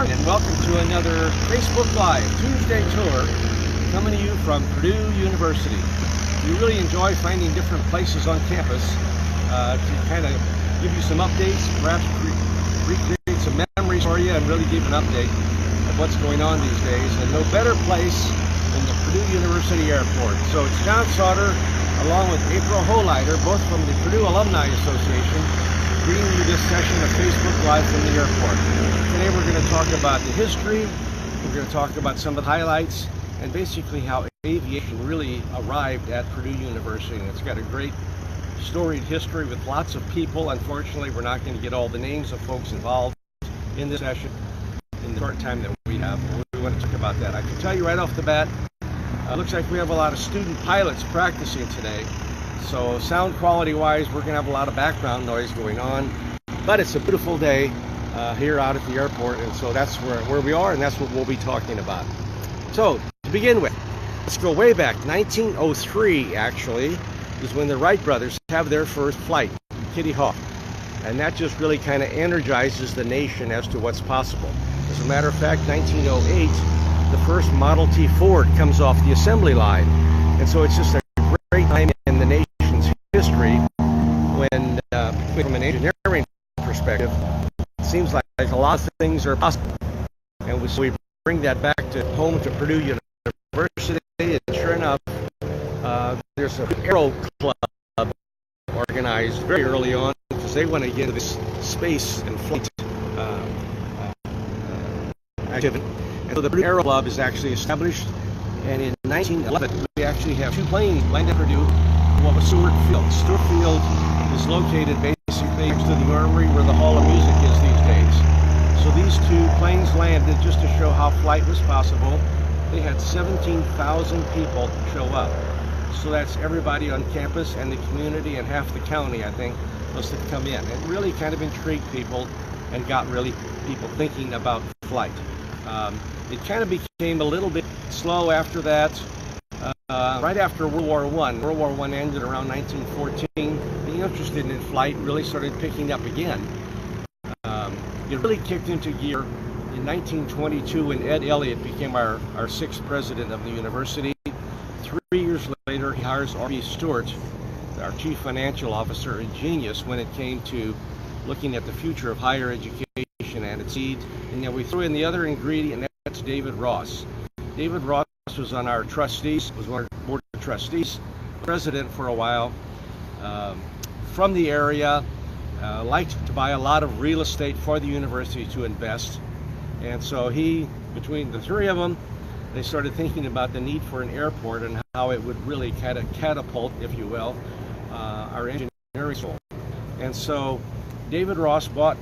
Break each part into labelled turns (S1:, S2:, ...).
S1: morning and welcome to another Facebook Live Tuesday tour coming to you from Purdue University. We really enjoy finding different places on campus to kind of give you some updates, perhaps recreate some memories for you and really give an update of what's going on these days. And no better place than the Purdue University Airport. So it's John Sauter along with April Holeiter, both from the Purdue Alumni Association, bringing you this session of Facebook Live from the airport. Today we're going to talk about the history, we're going to talk about some of the highlights, and basically how aviation really arrived at Purdue University. And it's got a great storied history with lots of people. Unfortunately, we're not going to get all the names of folks involved in this session in the short time that we have. We want to talk about that. I can tell you right off the bat, looks like we have a lot of student pilots practicing today. So sound quality wise, we're going to have a lot of background noise going on, but it's a beautiful day here out at the airport, and so that's where we are, and that's what we'll be talking about. So to begin with, let's go way back. 1903 actually is when the Wright brothers have their first flight, Kitty Hawk, and that just really kind of energizes the nation as to what's possible. As a matter of fact, 1908, the first Model T Ford comes off the assembly line, and so it's just a great time in the nation's history when, from an engineering perspective, it seems like a lot of things are possible. And so we bring that back to home to Purdue University, and sure enough, there's an aero club organized very early on because they want to get into this space and flight activity. And so the Purdue Aero Club is actually established, and in 1911 we actually have two planes landed at Purdue, what was Stewart Field. Stewart Field is located basically next to the Armory where the Hall of Music is these days. So these two planes landed just to show how flight was possible. They had 17,000 people show up. So that's everybody on campus and the community and half the county, I think, must have come in. It really kind of intrigued people and got really people thinking about flight. It kind of became a little bit slow after that. Right after World War I. World War I ended around 1914. The interest in flight really started picking up again. It really kicked into gear in 1922 when Ed Elliott became our sixth president of the university. 3 years later, he hires R.B. Stewart, our chief financial officer, a genius when it came to looking at the future of higher education and its needs. And then we threw in the other ingredient, and that's David Ross. David Ross was on our trustees, was on our board of trustees, president for a while, from the area, liked to buy a lot of real estate for the university to invest. And so between the three of them, they started thinking about the need for an airport and how it would really kind of catapult, if you will, our engineering school. And so David Ross bought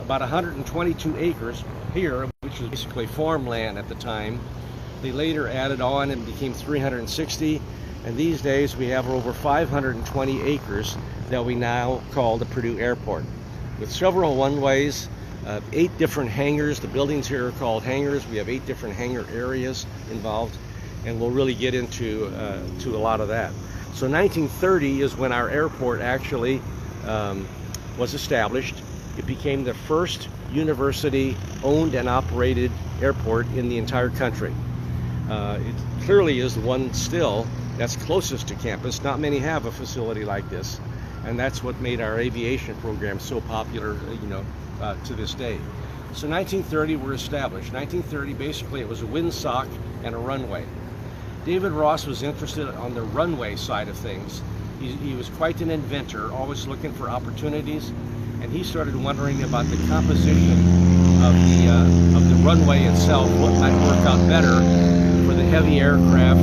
S1: about 122 acres here, which was basically farmland at the time. They later added on and became 360, and these days we have over 520 acres that we now call the Purdue Airport, with several runways, 8 different hangars. The buildings here are called hangars. We have 8 different hangar areas involved, and we'll really get into to a lot of that. So 1930 is when our airport actually was established. It became the first university-owned and operated airport in the entire country. It clearly is the one still that's closest to campus. Not many have a facility like this, and that's what made our aviation program so popular, to this day. So 1930 we're established. 1930 basically it was a windsock and a runway. David Ross was interested on the runway side of things. He was quite an inventor, always looking for opportunities, and he started wondering about the composition of the runway itself, what might work out better for the heavy aircraft,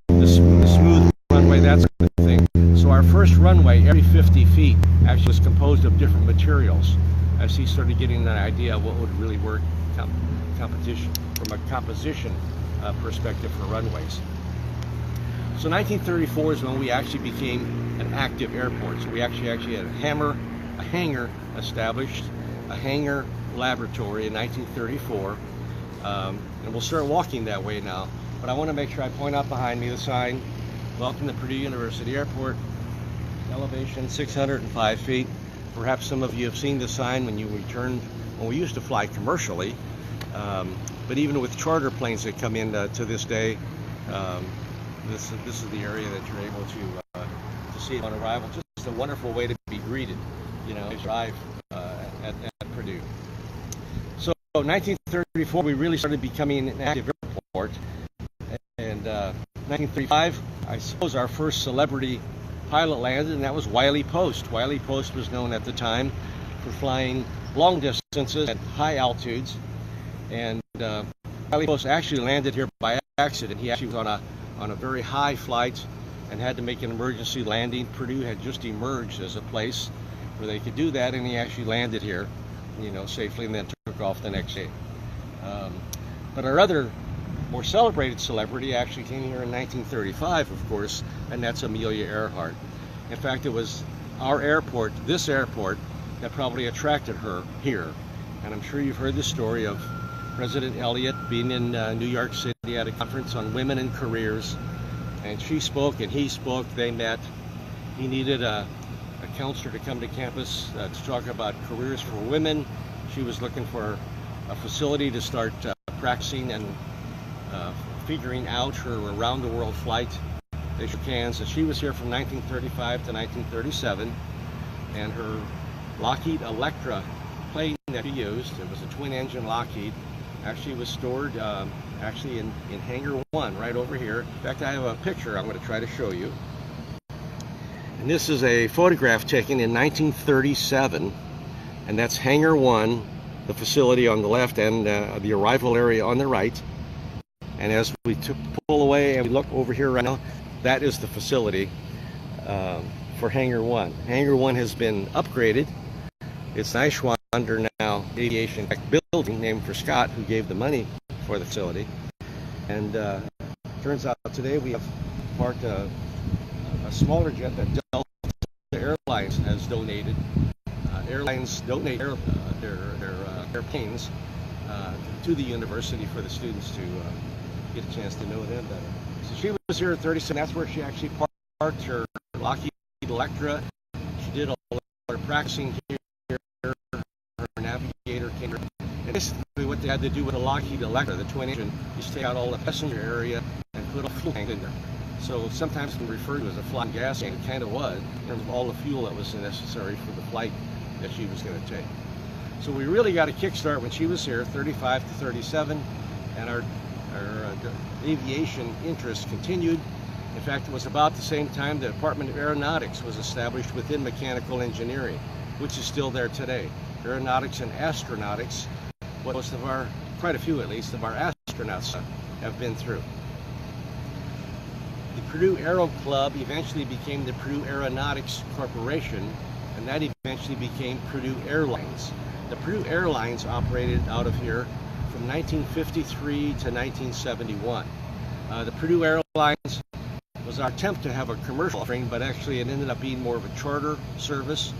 S1: the smooth runway, that sort of thing. So our first runway, every 50 feet, actually was composed of different materials, as he started getting an idea of what would really work competition from a composition perspective for runways. So 1934 is when we actually became an active airport. So we actually had a hangar established, a hangar laboratory in 1934, and we'll start walking that way now. But I want to make sure I point out behind me the sign, "Welcome to Purdue University Airport," elevation 605 feet. Perhaps some of you have seen the sign when we used to fly commercially. But even with charter planes that come in to this day, this is the area that you're able to see on arrival. Just a wonderful way to be greeted, you know, as you arrive at Purdue. So 1934, we really started becoming an active airport, and 1935, I suppose our first celebrity pilot landed, and that was Wiley Post. Wiley Post was known at the time for flying long distances at high altitudes, and Wiley Post actually landed here by accident. He actually was on a very high flight and had to make an emergency landing. Purdue had just emerged as a place where they could do that, and he actually landed here, you know, safely, and then took off the next day. But our other more celebrated celebrity actually came here in 1935, of course, and that's Amelia Earhart. In fact, it was our airport, this airport, that probably attracted her here. And I'm sure you've heard the story of President Elliott being in New York City at a conference on women and careers, and she spoke and he spoke. They met. He needed a counselor to come to campus to talk about careers for women. She was looking for a facility to start practicing and figuring out her around-the-world flight. They shook hands, and she was here from 1935 to 1937, and her Lockheed Electra plane that she used, it was a twin-engine Lockheed, actually was stored actually in Hangar 1 right over here. In fact, I have a picture I'm going to try to show you. And this is a photograph taken in 1937, and that's Hangar 1, the facility on the left, and the arrival area on the right. And as we pull away and we look over here right now, that is the facility for Hangar 1. Hangar 1 has been upgraded. It's an Eichwander now aviation building named for Scott, who gave the money for the facility. And turns out today we have parked a smaller jet that Delta Airlines has donated. Airlines donate their planes to the university for the students to get a chance to know them better. So she was here at 37. That's where she actually parked her Lockheed Electra. She did a lot of practicing here. Her navigator came here. And basically what they had to do with the Lockheed Electra, the twin engine, is take out all the passenger area and put a fuel tank in there. So sometimes it's referred to as a flying gas tank. It kind of was, in terms of all the fuel that was necessary for the flight that she was going to take. So we really got a kickstart when she was here, 35 to 37, and our aviation interest continued. In fact, it was about the same time the Department of Aeronautics was established within mechanical engineering, which is still there today. Aeronautics and astronautics, what most of our, quite a few at least, of our astronauts have been through. The Purdue Aero Club eventually became the Purdue Aeronautics Corporation, and that eventually became Purdue Airlines. The Purdue Airlines operated out of here from 1953 to 1971. The Purdue Airlines was our attempt to have a commercial offering, but actually it ended up being more of a charter service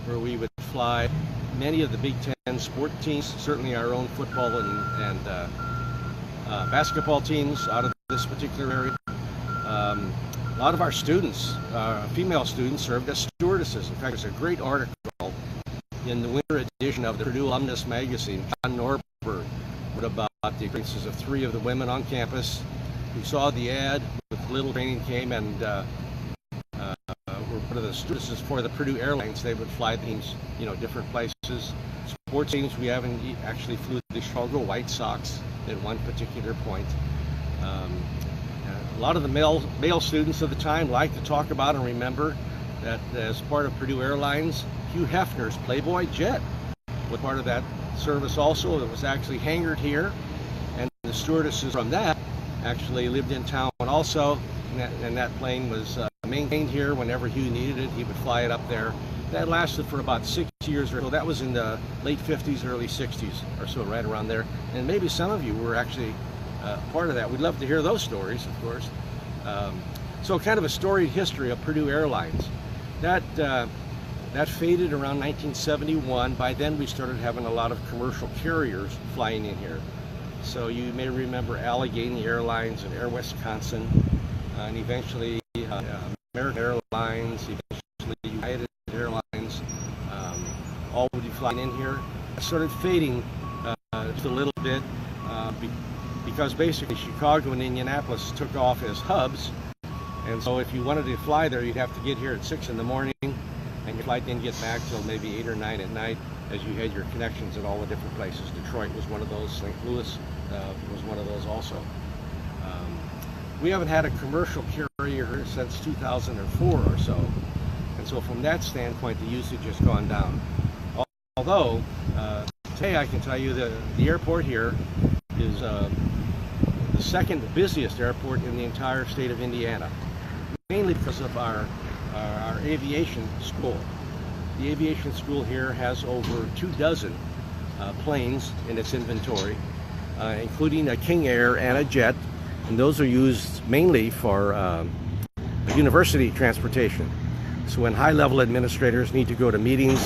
S1: where we would fly many of the Big Ten sport teams, certainly our own football and basketball teams out of this particular area. A lot of our students, female students, served as stewardesses. In fact, there's a great article in the winter edition of the Purdue Alumnus magazine. John Norberg wrote about the experiences of 3 of the women on campus who saw the ad, with little training came and were one of the stewardesses for the Purdue Airlines. They would fly teams, you know, different places. Sports teams, we haven't actually flew the Chicago White Sox at one particular point. A lot of the male students of the time like to talk about and remember that as part of Purdue Airlines, Hugh Hefner's Playboy jet was part of that service also. It was actually hangared here, and the stewardesses from that actually lived in town also, and that plane was maintained here. Whenever Hugh needed it, he would fly it up there. That lasted for about 6 years or so. That was in the late 50s, early 60s or so, right around there. And maybe some of you were actually part of that. We'd love to hear those stories, of course. So kind of a storied history of Purdue Airlines. That faded around 1971. By then we started having a lot of commercial carriers flying in here. So you may remember Allegheny Airlines and Air Wisconsin, and eventually American Airlines, eventually United Airlines, all would be flying in here. It started fading just a little bit. because basically Chicago and Indianapolis took off as hubs, and so if you wanted to fly there, you'd have to get here at 6 in the morning, and your flight didn't get back till maybe 8 or 9 at night, as you had your connections at all the different places. Detroit was one of those. St. Louis was one of those also. We haven't had a commercial carrier since 2004 or so, and so from that standpoint, the usage has gone down. Although today I can tell you that the airport here is the second busiest airport in the entire state of Indiana, mainly because of our aviation school. The aviation school here has over 24 planes in its inventory, including a King Air and a jet, and those are used mainly for university transportation. So when high-level administrators need to go to meetings,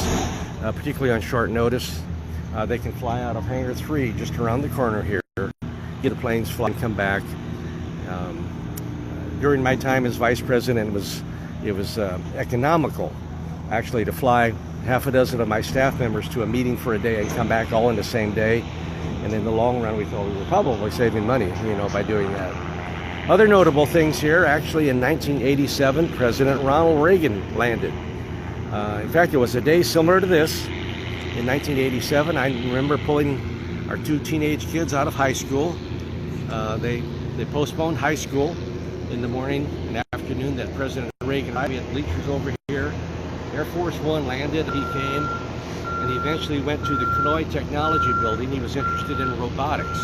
S1: particularly on short notice, they can fly out of Hangar 3 just around the corner here, get the planes fly and come back. During my time as vice president, it was economical actually to fly half a dozen of my staff members to a meeting for a day and come back all in the same day. And in the long run, we thought we were probably saving money, by doing that. Other notable things here, actually in 1987, President Ronald Reagan landed. In fact, it was a day similar to this. In 1987, I remember pulling our 2 teenage kids out of high school. They postponed high school in the morning and afternoon that President Reagan and I had bleachers over here. Air Force One landed, he came, and he eventually went to the Purdue Technology building. He was interested in robotics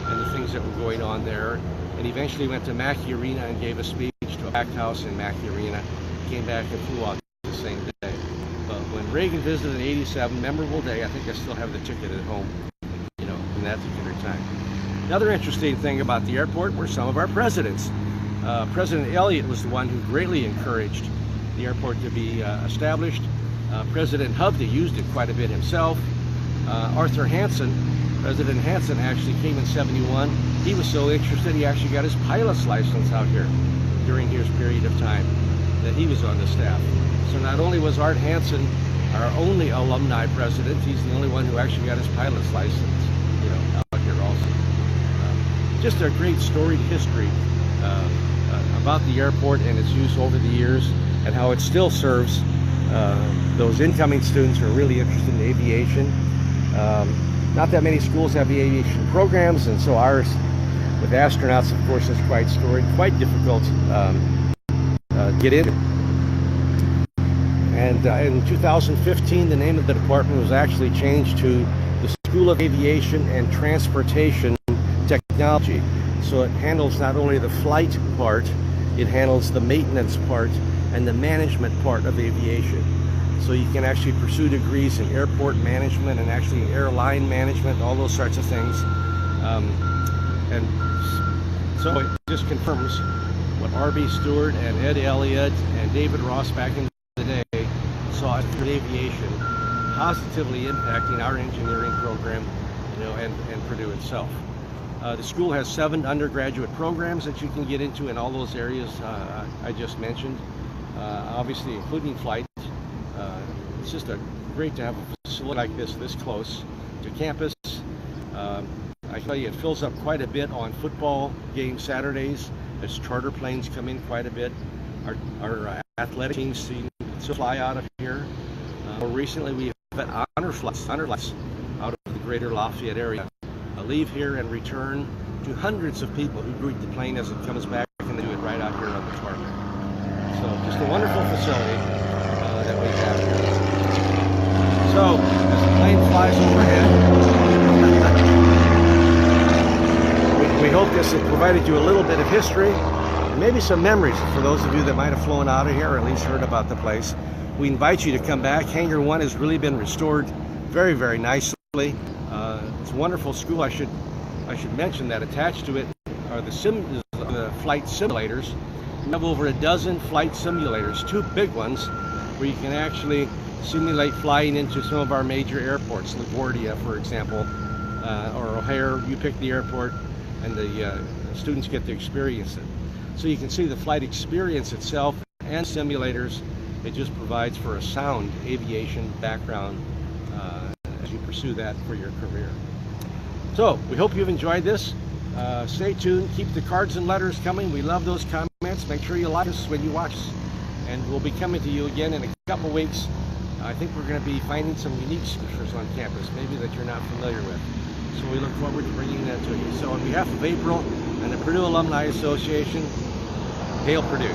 S1: and the things that were going on there. And eventually went to Mackey Arena and gave a speech to a packed house in Mackey Arena. Came back and flew out the same day. But when Reagan visited in '87, memorable day, I think I still have the ticket at home, from that particular time. Another interesting thing about the airport were some of our presidents. President Elliott was the one who greatly encouraged the airport to be established. President Hovde used it quite a bit himself. Arthur Hansen, President Hansen, actually came in '71. He was so interested, he actually got his pilot's license out here during his period of time that he was on the staff. So not only was Art Hansen our only alumni president, he's the only one who actually got his pilot's license, out here also. Just a great storied history about the airport and its use over the years, and how it still serves those incoming students who are really interested in aviation. Not that many schools have the aviation programs, and so ours, with astronauts, of course, is quite storied, quite difficult to get in. And in 2015, the name of the department was actually changed to the School of Aviation and Transportation Technology. So it handles not only the flight part, it handles the maintenance part and the management part of aviation. So you can actually pursue degrees in airport management and actually airline management, all those sorts of things. And so it just confirms what R.B. Stewart and Ed Elliott and David Ross back in the day saw in aviation, positively impacting our engineering program, and Purdue itself. The school has 7 undergraduate programs that you can get into in all those areas I just mentioned, obviously including flight. It's just great to have a facility like this close to campus. I tell you, it fills up quite a bit on football games Saturdays as charter planes come in quite a bit. Our athletic teams seem to fly out of here. More recently, we've had honor flights out of the greater Lafayette area. Leave here and return to hundreds of people who greet the plane as it comes back, and they do it right out here on the tarmac. So just a wonderful facility that we have here. So as the plane flies overhead, we hope this has provided you a little bit of history and maybe some memories for those of you that might have flown out of here or at least heard about the place. We invite you to come back. Hangar 1 has really been restored very, very nicely. It's a wonderful school. I should mention that attached to it are the flight simulators. We have over a dozen flight simulators, 2 big ones, where you can actually simulate flying into some of our major airports, LaGuardia, for example, or O'Hare. You pick the airport, and the students get to experience it. So you can see the flight experience itself and simulators. It just provides for a sound aviation background as you pursue that for your career. So we hope you've enjoyed this. Stay tuned. Keep the cards and letters coming. We love those comments. Make sure you like us when you watch us. And we'll be coming to you again in a couple weeks. I think we're going to be finding some unique scriptures on campus, maybe that you're not familiar with. So we look forward to bringing that to you. So on behalf of April and the Purdue Alumni Association, hail Purdue.